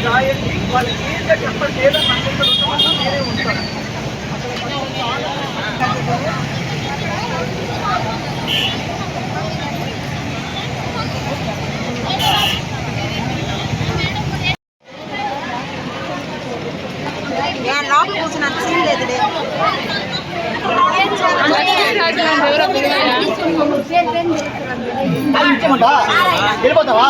రాయండి వాళ్ళకి ఏదో చెప్పండి, ఏదో నమ్మకం వేరే ఉంటారు. లోపల కూర్చున్నంత సీన్ లేదు. వెళ్ళిపోతావా?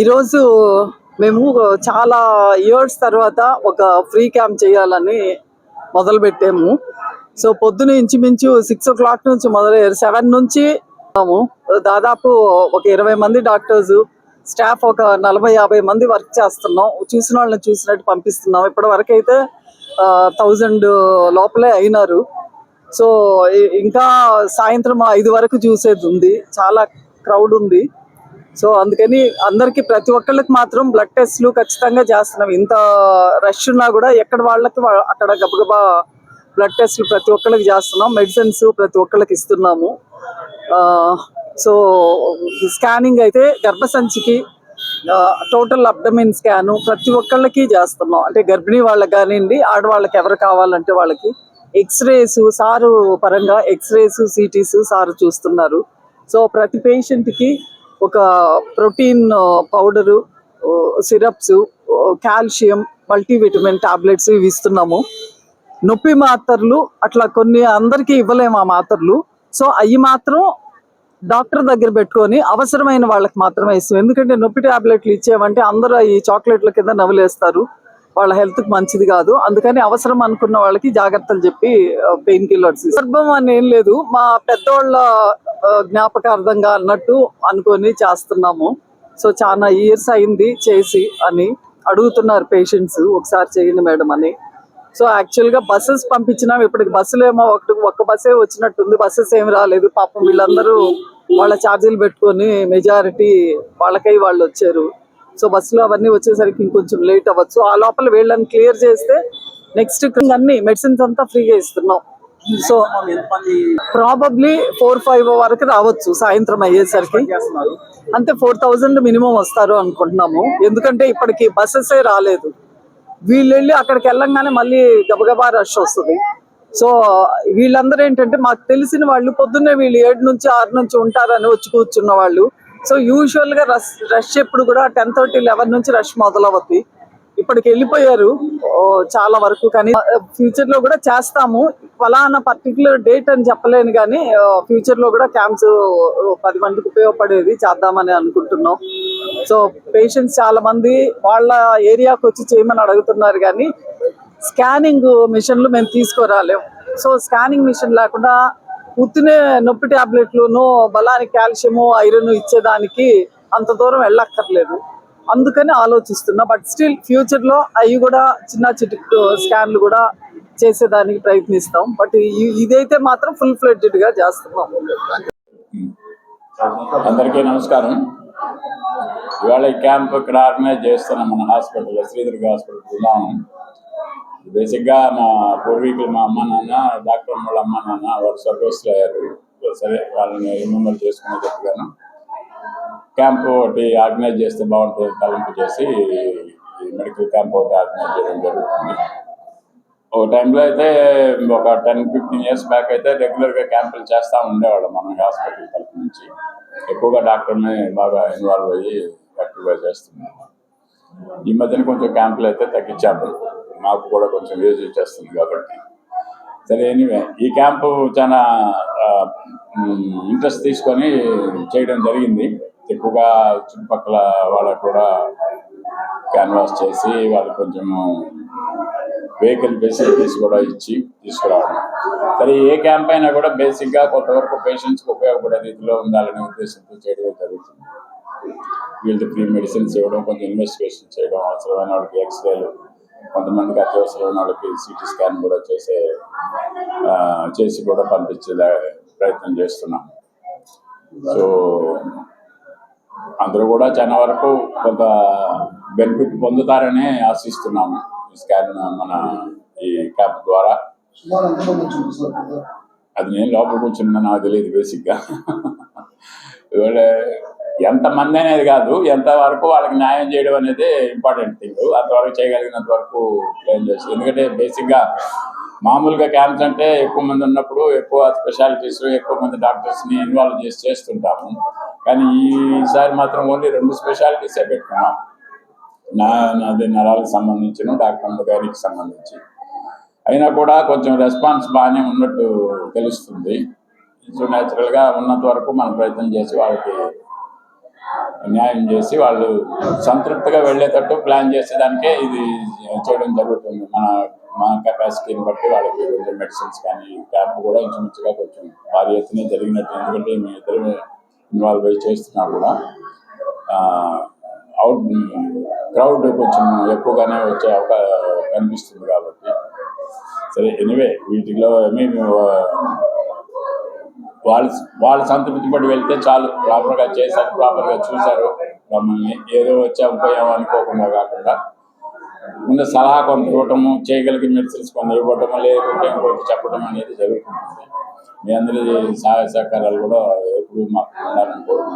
ఈరోజు మేము చాలా ఇయర్స్ తర్వాత ఒక ఫ్రీ క్యాంప్ చేయాలని మొదలుపెట్టాము. సో పొద్దున ఇంచుమించు 6 o'clock నుంచి మొదలయ్యారు. 7 నుంచి దాదాపు ఒక 20 మంది డాక్టర్స్, స్టాఫ్ ఒక 40-50 మంది వర్క్ చేస్తున్నాం. చూసిన వాళ్ళని చూసినట్టు పంపిస్తున్నాం. ఇప్పటి వరకు అయితే 1000 లోపలే అయినారు. సో ఇంకా సాయంత్రం 5 వరకు చూసేది ఉంది. చాలా క్రౌడ్ ఉంది. సో అందుకని అందరికి ప్రతి ఒక్కళ్ళకి మాత్రం బ్లడ్ టెస్ట్లు ఖచ్చితంగా చేస్తున్నాం. ఇంత రష్ ఉన్నా కూడా ఎక్కడ వాళ్ళకి అక్కడ గబగబా బ్లడ్ టెస్ట్లు ప్రతి ఒక్కళ్ళకి చేస్తున్నాం. మెడిసిన్స్ ప్రతి ఒక్కళ్ళకి ఇస్తున్నాము. సో స్కానింగ్ అయితే గర్భసంచికి, టోటల్ అబ్డమిన్ స్కాను ప్రతి ఒక్కళ్ళకి చేస్తున్నాం. అంటే గర్భిణీ వాళ్ళకి కానివ్వండి, ఆడవాళ్ళకి ఎవరు కావాలంటే వాళ్ళకి. ఎక్స్రేస్ సారు పరంగా ఎక్స్రేస్, సిటీస్ సారు చూస్తున్నారు. సో ప్రతి పేషెంట్కి ఒక protein powder, syrups, calcium, multivitamin tablets ఇవి ఇస్తున్నాము. నొప్పి మాత్రలు అట్లా కొన్ని అందరికీ ఇవ్వలేము ఆ మాత్రలు. సో అవి మాత్రం డాక్టర్ దగ్గర పెట్టుకొని అవసరమైన వాళ్ళకి మాత్రమే ఇస్తాం. ఎందుకంటే నొప్పి టాబ్లెట్లు ఇచ్చేవంటే అందరూ ఈ చాక్లెట్ల కింద నవ్వులేస్తారు, వాళ్ళ హెల్త్కి మంచిది కాదు. అందుకని అవసరం అనుకున్న వాళ్ళకి జాగ్రత్తలు చెప్పి పెయిన్ కిల్లర్స్. సందర్భం అని ఏం లేదు, మా పెద్దోళ్ళ జ్ఞాపకార్థంగా అన్నట్టు అనుకొని చేస్తున్నాము. సో చాలా ఇయర్స్ అయింది చేసి అని అడుగుతున్నారు పేషెంట్స్, ఒకసారి చేయండి మేడం అని. సో యాక్చువల్గా బస్సెస్ పంపించినాం. ఇప్పటికి బస్సులు ఏమో ఒక్క బస్సే వచ్చినట్టుంది, బస్సెస్ ఏమి రాలేదు. పాపం వీళ్ళందరూ వాళ్ళ ఛార్జీలు పెట్టుకొని మెజారిటీ వాళ్ళకై వాళ్ళు వచ్చారు. సో బస్సులో అవన్నీ వచ్చేసరికి ఇంకొంచెం లేట్ అవ్వచ్చు. ఆ లోపల వీళ్ళని క్లియర్ చేస్తే నెక్స్ట్ అన్ని మెడిసిన్స్ అంతా ఫ్రీగా ఇస్తున్నాం. సో ప్రాబబ్లీ 4-5 వరకు రావచ్చు సాయంత్రం అయ్యేసరికి. అంతే 4000 మినిమం వస్తారు అనుకుంటున్నాము. ఎందుకంటే ఇప్పటికి బస్సెసే రాలేదు. వీళ్ళు వెళ్ళి అక్కడికి వెళ్ళంగానే మళ్ళీ గబగబా రష్ వస్తుంది. సో వీళ్ళందరూ ఏంటంటే మాకు తెలిసిన వాళ్ళు, పొద్దున్నే వీళ్ళు 7 నుంచి 6 నుంచి ఉంటారని వచ్చి కూర్చున్న వాళ్ళు. సో యూజువల్గా రష్ ఎప్పుడు కూడా 10:30-11 నుంచి రష్ మొదలవుతుంది. ఇప్పటికి వెళ్ళిపోయారు చాలా వరకు. కానీ ఫ్యూచర్లో కూడా చేస్తాము. ఫలానా పర్టికులర్ డేట్ అని చెప్పలేను, కానీ ఫ్యూచర్లో కూడా క్యాంప్స్ 10 మందికి ఉపయోగపడేది చేద్దామని అనుకుంటున్నాం. సో పేషెంట్స్ చాలా మంది వాళ్ళ ఏరియాకి వచ్చి చేయమని అడుగుతున్నారు, కానీ స్కానింగ్ మిషన్లు మేము తీసుకురాలేము. సో స్కానింగ్ మిషన్ లేకుండా ఉత్తినే నొప్పి ట్యాబ్లెట్లును, బలానికి కాల్షియము, ఐరన్ ఇచ్చేదానికి అంత దూరం వెళ్ళక్కర్లేదు. అందుకని ఆలోచిస్తున్నా. బట్ స్టిల్ ఫ్యూచర్లో అవి కూడా చిన్న చిటిక్ స్కాన్లు కూడా చేసేదానికి ప్రయత్నిస్తాం. బట్ ఇదైతే మాత్రం ఫుల్ ఫ్లెడ్జ్డ్గా చేస్తున్నాం. అందరికీ నమస్కారం. ఇవాళ ఈ క్యాంప్ ఇక్కడ ఆర్గనైజ్ చేస్తున్నాం మన హాస్పిటల్లో, శ్రీదుర్గ హాస్పిటల్. బేసిక్గా మా పూర్వీకులు, మా అమ్మ నాన్న, డాక్టర్ వాళ్ళ అమ్మ నాన్న వారు సర్వీస్లో అయ్యారు. సరే వాళ్ళని రిమెంబర్ చేసుకునేటట్టుగాను క్యాంప్ ఒకటి ఆర్గనైజ్ చేస్తే బాగుంటుంది తలంపు చేసి ఈ మెడికల్ క్యాంప్ ఒకటి ఆర్గనైజ్ చేయడం జరుగుతుంది. ఒక టైంలో అయితే ఒక 10-15 years బ్యాక్ అయితే రెగ్యులర్గా క్యాంపులు చేస్తూ ఉండేవాళ్ళం మనం హాస్పిటల్ తరఫు నుంచి. ఎక్కువగా డాక్టర్ని బాగా ఇన్వాల్వ్ అయ్యి యాక్టివ్గా చేస్తున్నాము. ఈ మధ్యన కొంచెం క్యాంపులు అయితే తగ్గించాము. మాకు కూడా కొంచెం యూజ్ చేస్తుంది కాబట్టి. సరే, ఎనీవే ఈ క్యాంపు చాలా ఇంట్రెస్ట్ తీసుకొని చేయడం జరిగింది. ఎక్కువగా చుట్టుపక్కల వాళ్ళకు కూడా క్యాన్వాస్ చేసి వాళ్ళకి కొంచెము వెహికల్ ఫెసిలిటీస్ కూడా ఇచ్చి తీసుకురావడం. సరే, ఏ క్యాంప్ అయినా కూడా బేసిక్గా కొంతవరకు పేషెంట్స్కి ఉపయోగపడే రీతిలో ఉండాలనే ఉద్దేశంతో చేయడం జరుగుతుంది. వీళ్ళకి ఫ్రీ మెడిసిన్స్ ఇవ్వడం, కొంచెం ఇన్వెస్టిగేషన్ చేయడం, అవసరమైన వాళ్ళకి ఎక్స్రేలు, కొంతమందికి అత్యవసరమైన వాళ్ళకి సిటీ స్కాన్ కూడా చేసి కూడా పంపించే ప్రయత్నం చేస్తున్నాం. సో అందరూ కూడా చాలా వరకు కొంత బెనిఫిట్ పొందుతారని ఆశిస్తున్నాము ఈ స్కాన్ మన ఈ క్యాంప్ ద్వారా. అది నేను లోపల కూర్చున్నా, నాకు తెలియదు బేసిక్గా. ఇవాళ ఎంతమంది అనేది కాదు, ఎంతవరకు వాళ్ళకి న్యాయం చేయడం అనేది ఇంపార్టెంట్ థింగ్. అంతవరకు చేయగలిగినంత వరకు ప్లాన్ చేసి, ఎందుకంటే బేసిక్గా మామూలుగా క్యాంప్స్ అంటే ఎక్కువ మంది ఉన్నప్పుడు ఎక్కువ స్పెషాలిటీస్, ఎక్కువ మంది డాక్టర్స్ని ఇన్వాల్వ్ చేసి చేస్తుంటాము. కానీ ఈసారి మాత్రం ఓన్లీ 2 స్పెషాలిటీసే పెట్టుకున్నాం. నాది నరాలకు సంబంధించిన, డాక్టర్ గారికి సంబంధించి. అయినా కూడా కొంచెం రెస్పాన్స్ బాగానే ఉన్నట్టు తెలుస్తుంది. సో న్యాచురల్గా ఉన్నంత వరకు మనం ప్రయత్నం చేసి వాళ్ళకి న్యాయం చేసి వాళ్ళు సంతృప్తిగా వెళ్ళేటట్టు ప్లాన్ చేసేదానికే ఇది చేయడం జరుగుతుంది. మన కెపాసిటీని బట్టి వాళ్ళకి కొంచెం మెడిసిన్స్ కానీ క్యాంప్ కూడా ఇంచుమించుగా కొంచెం భారీ ఎత్తున జరిగినట్టు. ఎందుకంటే మీ ఇద్దరు ఇన్వాల్వ్ అయ్యి చేస్తున్నా కూడా క్రౌడ్ కొంచెం ఎక్కువగానే వచ్చే కనిపిస్తుంది కాబట్టి. సరే, ఎనీవే వీటిలో వాళ్ళ సంతృప్తి పడి వెళ్తే చాలు. ప్రాపర్గా చేశారు, ప్రాపర్గా చూశారు మమ్మల్ని, ఏదో వచ్చాము పోయాము అనుకోకుండా కాకుండా ముందు సలహా కొంత ఇవ్వటము, చేయగలిగిన మెడిసిన్స్ కొన్ని ఇవ్వటము, లేకుంటే ఇంకోటి చెప్పడం అనేది జరుగుతుంది. మీ అందరి సహాయ సహకారాలు కూడా ఎప్పుడు మాకు ఉండాలని కోరుకుంటున్నాను.